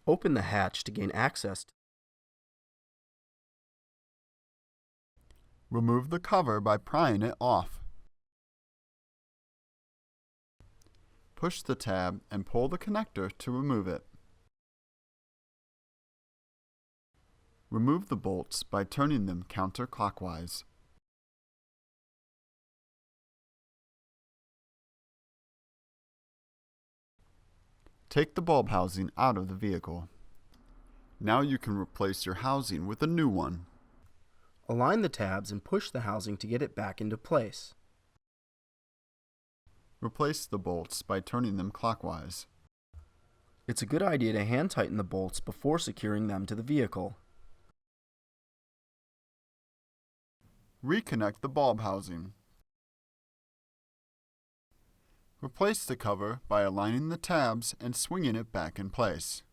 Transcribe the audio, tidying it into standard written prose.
Open the hatch to gain access. Remove the cover by prying it off. Push the tab and pull the connector to remove it. Remove the bolts by turning them counterclockwise. Take the bulb housing out of the vehicle. Now you can replace your housing with a new one. Align the tabs and push the housing to get it back into place. Replace the bolts by turning them clockwise. It's a good idea to hand tighten the bolts before securing them to the vehicle. Reconnect the bulb housing. Replace the cover by aligning the tabs and swinging it back in place.